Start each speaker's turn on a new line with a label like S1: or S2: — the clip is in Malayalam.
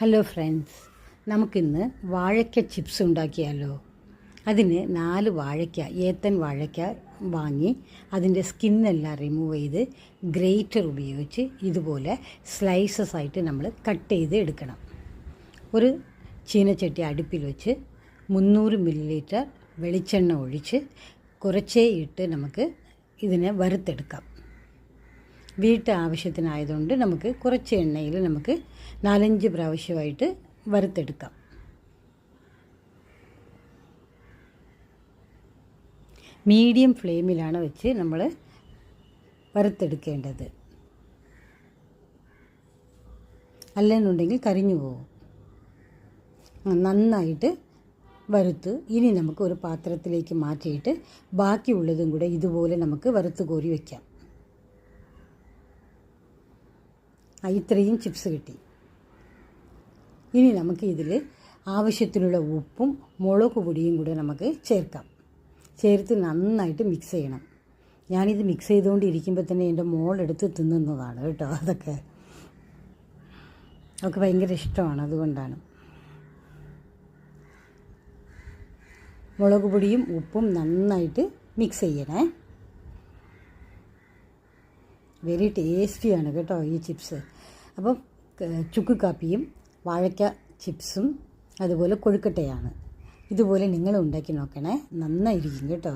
S1: ഹലോ ഫ്രണ്ട്സ്, നമുക്കിന്ന് വാഴയ്ക്ക ചിപ്സ് ഉണ്ടാക്കിയാലോ. അതിന് 4 വാഴയ്ക്ക, ഏത്തൻ വാഴയ്ക്ക വാങ്ങി അതിൻ്റെ സ്കിന്നെല്ലാം റിമൂവ് ചെയ്ത് ഗ്രേറ്റർ ഉപയോഗിച്ച് ഇതുപോലെ സ്ലൈസസ് ആയിട്ട് നമ്മൾ കട്ട് ചെയ്ത് എടുക്കണം. ഒരു ചീനച്ചട്ടി അടുപ്പിൽ വെച്ച് 300 മില്ലി വെളിച്ചെണ്ണ ഒഴിച്ച് കുറച്ചേ ഇട്ട് നമുക്ക് ഇതിനെ വറുത്തെടുക്കാം. ആവശ്യത്തിനായതുകൊണ്ട് നമുക്ക് കുറച്ച് എണ്ണയിൽ നമുക്ക് 4-5 പ്രാവശ്യമായിട്ട് വറുത്തെടുക്കാം. മീഡിയം ഫ്ലെയിമിലാണ് വെച്ച് നമ്മൾ വറുത്തെടുക്കേണ്ടത്, അല്ലെന്നുണ്ടെങ്കിൽ കരിഞ്ഞു പോകും. നന്നായിട്ട് വറുത്ത് ഇനി നമുക്ക് ഒരു പാത്രത്തിലേക്ക് മാറ്റിയിട്ട് ബാക്കിയുള്ളതും കൂടെ ഇതുപോലെ നമുക്ക് വറുത്ത് കോരി വയ്ക്കാം. ഇത്രയും ചിപ്സ് കിട്ടി. ഇനി നമുക്ക് ഇതിൽ ആവശ്യത്തിനുള്ള ഉപ്പും മുളക് പൊടിയും കൂടെ നമുക്ക് ചേർത്ത് നന്നായിട്ട് മിക്സ് ചെയ്യണം. ഞാനിത് മിക്സ് ചെയ്തുകൊണ്ടിരിക്കുമ്പോൾ തന്നെ എൻ്റെ മോളെടുത്ത് തിന്നുന്നതാണ് കേട്ടോ. അതൊക്കെ അവൾക്ക് ഭയങ്കര ഇഷ്ടമാണ്, അതുകൊണ്ടാണ്. മുളക് പൊടിയും ഉപ്പും നന്നായിട്ട് മിക്സ് ചെയ്യണേ. വെരി ടേസ്റ്റിയാണ് കേട്ടോ ഈ ചിപ്സ്. അപ്പം ചുക്ക് കാപ്പിയും വാഴയ്ക്ക ചിപ്സും അതുപോലെ കൊഴുക്കട്ടയാണ്. ഇതുപോലെ നിങ്ങൾ ഉണ്ടാക്കി നോക്കണേ, നന്നായിരിക്കും കേട്ടോ.